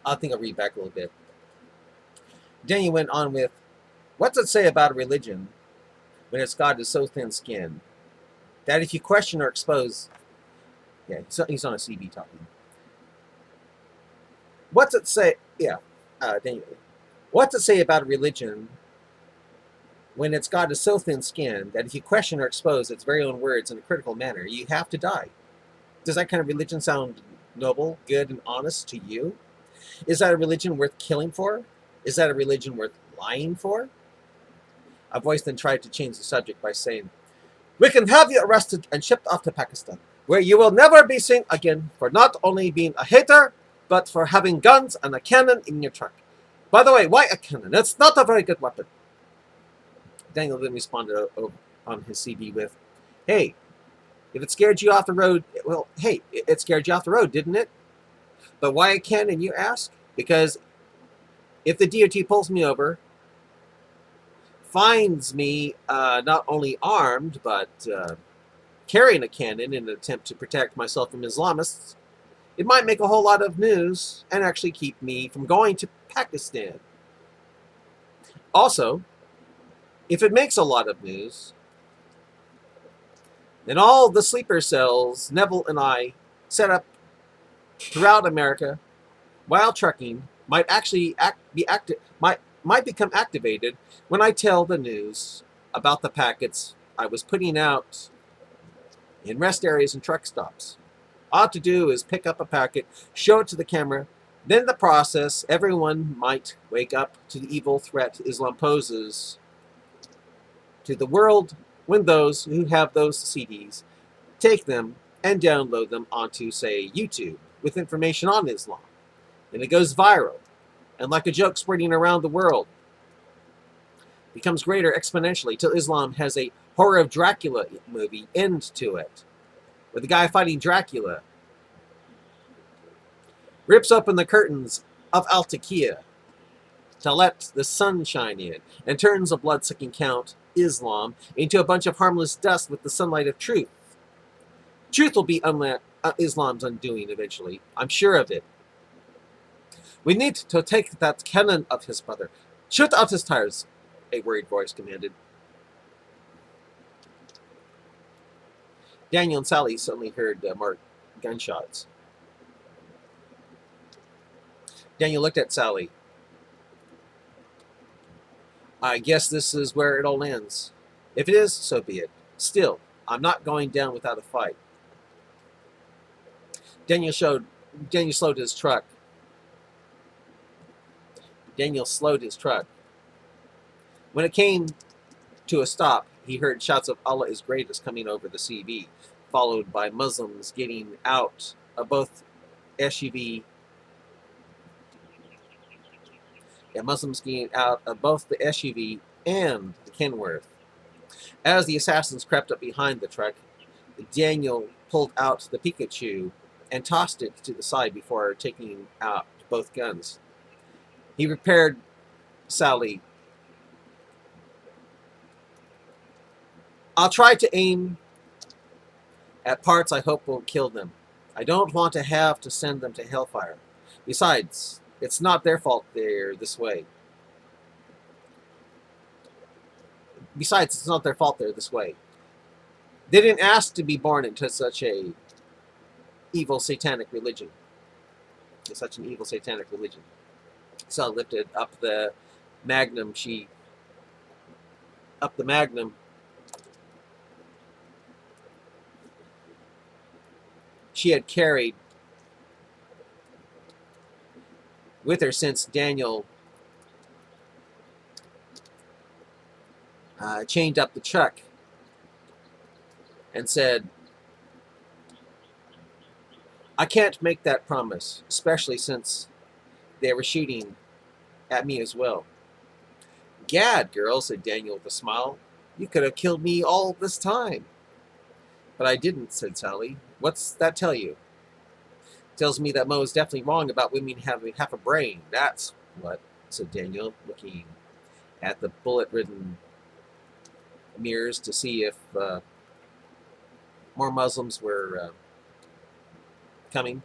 I think I'll read back a little bit. Daniel went on with, what's it say about a religion when its God is so thin-skinned that if you question or expose, yeah, he's on a CB talking. What's it say? Yeah, Daniel. What's it say about a religion when its God is so thin-skinned that if you question or expose its very own words in a critical manner, you have to die? Does that kind of religion sound noble, good, and honest to you? Is that a religion worth killing for? Is that a religion worth lying for? A voice then tried to change the subject by saying, we can have you arrested and shipped off to Pakistan, where you will never be seen again for not only being a hater, but for having guns and a cannon in your truck. By the way, why a cannon? It's not a very good weapon. Daniel then responded on his CD with, hey, if it scared you off the road, well, hey, it scared you off the road, didn't it? But why a cannon, you ask? Because if the DOT pulls me over, finds me not only armed, but carrying a cannon in an attempt to protect myself from Islamists, it might make a whole lot of news and actually keep me from going to Pakistan. Also, if it makes a lot of news, then all the sleeper cells Neville and I set up throughout America while trucking might actually might become activated when I tell the news about the packets I was putting out in rest areas and truck stops. All to do is pick up a packet, show it to the camera, then in the process, everyone might wake up to the evil threat Islam poses to the world when those who have those CDs take them and download them onto, say, YouTube with information on Islam. And it goes viral. And like a joke spreading around the world, becomes greater exponentially till Islam has a Horror of Dracula movie end to it, where the guy fighting Dracula rips open the curtains of Al-Taqiyya to let the sun shine in, and turns a blood-sucking count, Islam, into a bunch of harmless dust with the sunlight of truth. Truth will be Islam's undoing eventually. I'm sure of it. We need to take that cannon of his brother. Shoot out his tires, a worried voice commanded. Daniel and Sally suddenly heard more gunshots. Daniel looked at Sally. I guess this is where it all ends. If it is, so be it. Still, I'm not going down without a fight. Daniel slowed his truck. Daniel slowed his truck. When it came to a stop, he heard shouts of Allah is greatest coming over the CV, followed by Muslims getting out of both SUV. Muslims getting out of both the SUV and the Kenworth. As the assassins crept up behind the truck, Daniel pulled out the Pikachu and tossed it to the side before taking out both guns. He prepared Sally. I'll try to aim at parts I hope won't kill them. I don't want to have to send them to hellfire. Besides, it's not their fault they're this way. They didn't ask to be born into such an evil satanic religion. So lifted up the magnum. She had carried with her since Daniel chained up the truck and said, I can't make that promise, especially since they were shooting at me as well. Gad, girl, said Daniel with a smile. You could have killed me all this time. But I didn't, said Sally. What's that tell you? It tells me that Mo is definitely wrong about women having half a brain. That's what, said Daniel, looking at the bullet-ridden mirrors to see if more Muslims were coming.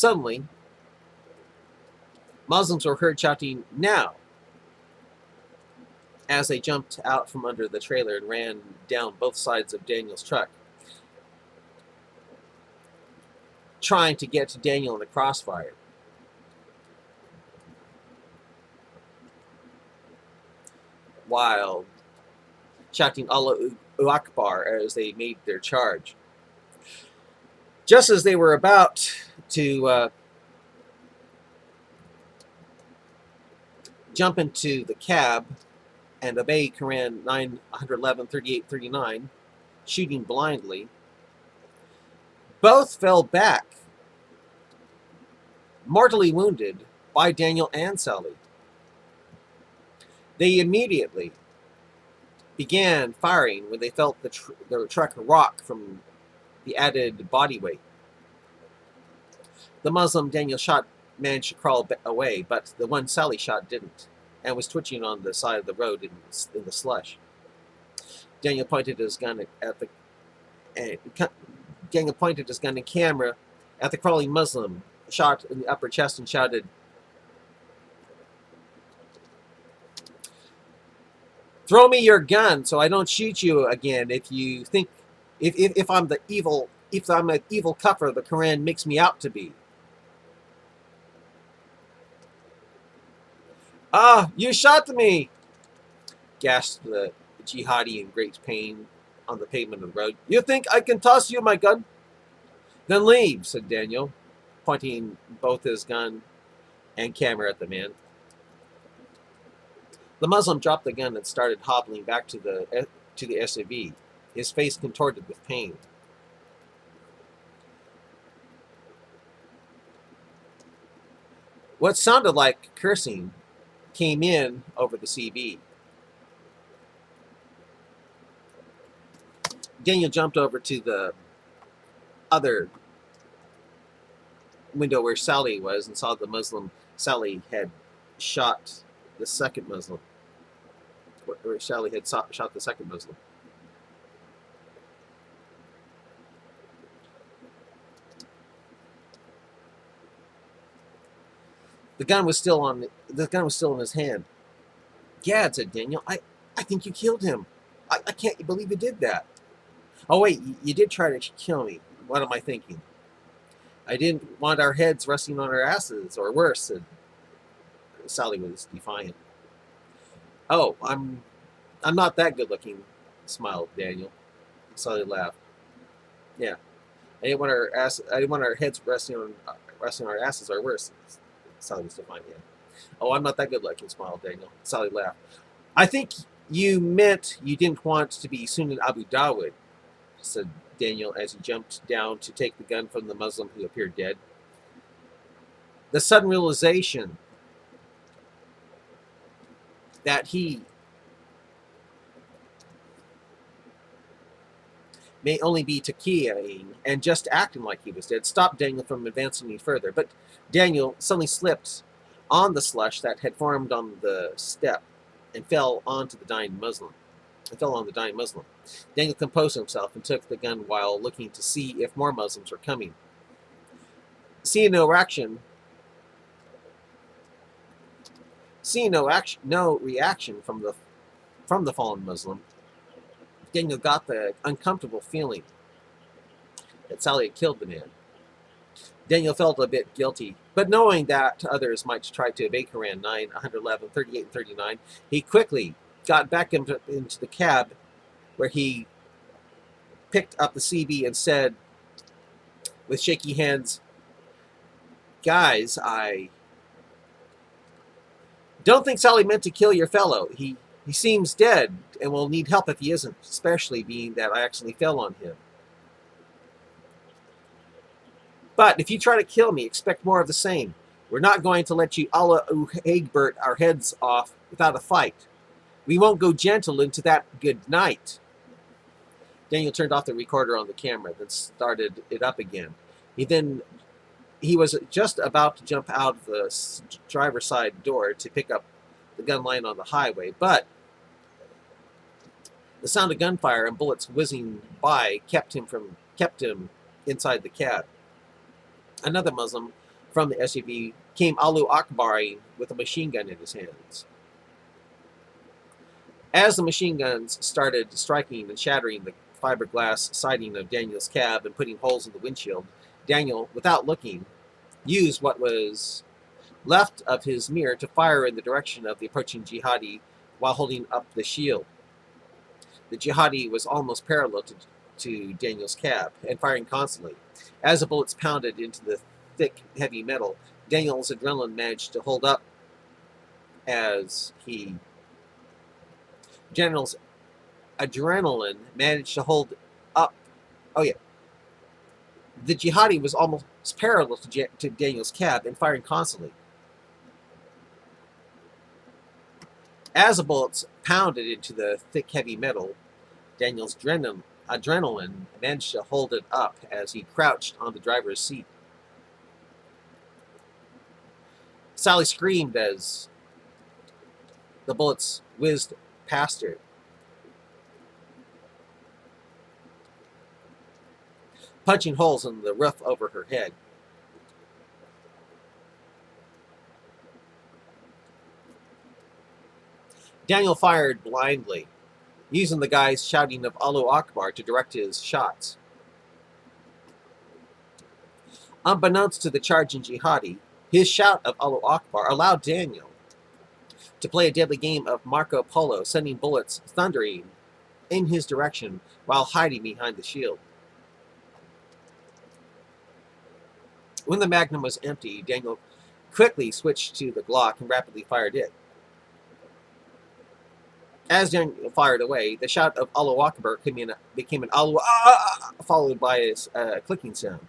Suddenly, Muslims were heard shouting, "Now!" as they jumped out from under the trailer and ran down both sides of Daniel's truck, trying to get to Daniel in the crossfire. While shouting "Allahu Akbar" as they made their charge. Just as they were about to jump into the cab and obey Quran 911:38-39, shooting blindly, both fell back, mortally wounded by Daniel and Sally. They immediately began firing when they felt the truck rock from the added body weight. The Muslim Daniel shot managed to crawl away, but the one Sally shot didn't, and was twitching on the side of the road in the slush. Daniel pointed his gun and camera at the crawling Muslim, shot in the upper chest, and shouted, "Throw me your gun so I don't shoot you again if you think if I'm an evil kafir the Quran makes me out to be." "Ah, you shot me!" gasped the jihadi in great pain on the pavement of the road. "You think I can toss you my gun?" "Then leave," said Daniel, pointing both his gun and camera at the man. The Muslim dropped the gun and started hobbling back to the SUV, his face contorted with pain. What sounded like cursing came in over the CV. Daniel jumped over to the other window where Sally was and saw the Muslim Sally had shot the second Muslim. Where Sally had shot the second Muslim. The gun was still in his hand. "Gad," said Daniel, I think you killed him. I can't believe you did that." "Oh wait, you did try to kill me. What am I thinking? I didn't want our heads resting on our asses, or worse," said Sally was defiant. "Oh, I'm not that good looking," smiled Daniel. Sally laughed. "Yeah, I didn't want our heads resting on our asses, or worse." Sally was defiant. "Yeah. Oh, I'm not that good looking," smiled Daniel. Sally laughed. "I think you meant you didn't want to be Sunan Abu Dawud," said Daniel as he jumped down to take the gun from the Muslim who appeared dead. The sudden realization that he may only be Takiyaing and just acting like he was dead stopped Daniel from advancing any further. But Daniel suddenly slipped on the slush that had formed on the step and fell on the dying Muslim. Daniel composed himself and took the gun while looking to see if more Muslims were coming. Seeing no reaction from the fallen Muslim, Daniel got the uncomfortable feeling that Sally had killed the man. Daniel felt a bit guilty, but knowing that others might try to obey Quran 9:11:38-39, he quickly got back into the cab, where he picked up the CV and said, with shaky hands, "Guys, I don't think Sally meant to kill your fellow. He seems dead and will need help if he isn't, especially being that I actually fell on him. But if you try to kill me, expect more of the same. We're not going to let you Allahu Akbar our heads off without a fight. We won't go gentle into that good night." Daniel turned off the recorder on the camera, then started it up again. He was just about to jump out of the driver's side door to pick up the gun lying on the highway, but the sound of gunfire and bullets whizzing by kept him inside the cab. Another Muslim From the SUV came Alu Akbari with a machine gun in his hands. As the machine guns started striking and shattering the fiberglass siding of Daniel's cab and putting holes in the windshield, Daniel, without looking, used what was left of his mirror to fire in the direction of the approaching jihadi while holding up the shield. The jihadi was almost parallel to Daniel's cab and firing constantly. As the bullets pounded into the thick, heavy metal, Daniel's adrenaline managed to hold up as he... General's adrenaline managed to hold up. Oh, yeah. The jihadi was almost parallel to Daniel's cab and firing constantly. As the bullets pounded into the thick, heavy metal, Daniel's adrenaline managed to hold it up as he crouched on the driver's seat. Sally screamed as the bullets whizzed past her. Punching holes in the roof over her head. Daniel fired blindly, using the guy's shouting of Allahu Akbar to direct his shots. Unbeknownst to the charging jihadi, his shout of Allahu Akbar allowed Daniel to play a deadly game of Marco Polo, sending bullets thundering in his direction while hiding behind the shield. When the Magnum was empty, Daniel quickly switched to the Glock and rapidly fired it. As Daniel fired away, the shout of Allahu Akbar became an Allahu followed by a clicking sound,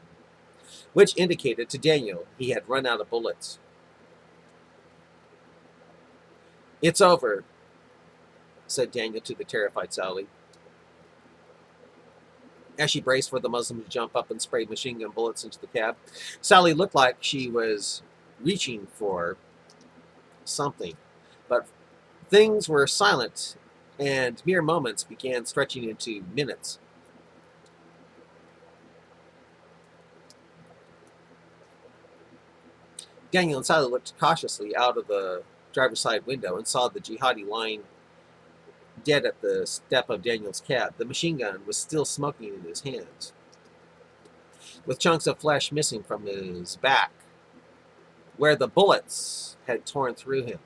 which indicated to Daniel he had run out of bullets. "It's over," said Daniel to the terrified Sally, as she braced for the Muslim to jump up and spray machine gun bullets into the cab. Sally looked like she was reaching for something, but things were silent, and mere moments began stretching into minutes. Daniel and Sally looked cautiously out of the driver's side window and saw the jihadi lying dead at the step of Daniel's cab. The machine gun was still smoking in his hands, with chunks of flesh missing from his back, where the bullets had torn through him.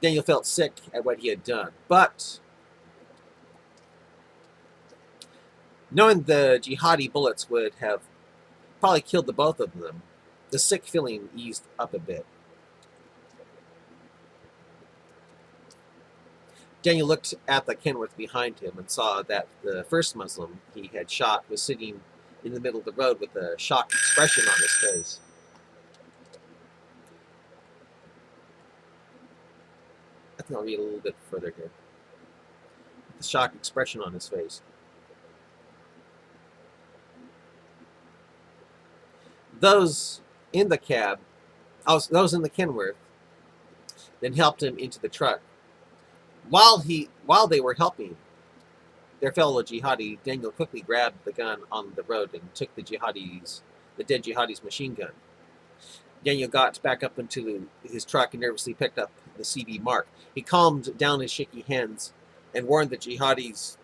Daniel felt sick at what he had done, but knowing the jihadi bullets would have probably killed the both of them, the sick feeling eased up a bit. Daniel looked at the Kenworth behind him and saw that the first Muslim he had shot was sitting in the middle of the road with a shocked expression on his face. I think I'll read a little bit further here. The shocked expression on his face. Those in the cab, those in the Kenworth, then helped him into the truck. While they were helping their fellow jihadi, Daniel quickly grabbed the gun on the road and took the dead jihadi's machine gun. Daniel got back up into his truck and nervously picked up the CB Mark. He calmed down his shaky hands and warned the jihadis.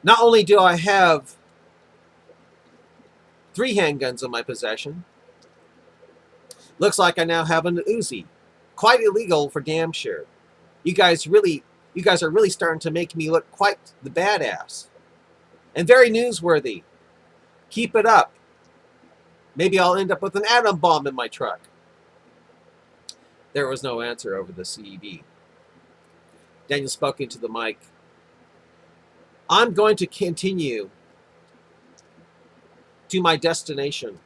"Not only do I have 3 handguns in my possession, looks like I now have an Uzi. Quite illegal for damn sure. You guys are really starting to make me look quite the badass. And very newsworthy. Keep it up. Maybe I'll end up with an atom bomb in my truck." There was no answer over the CB. Daniel spoke into the mic. "I'm going to continue to my destination.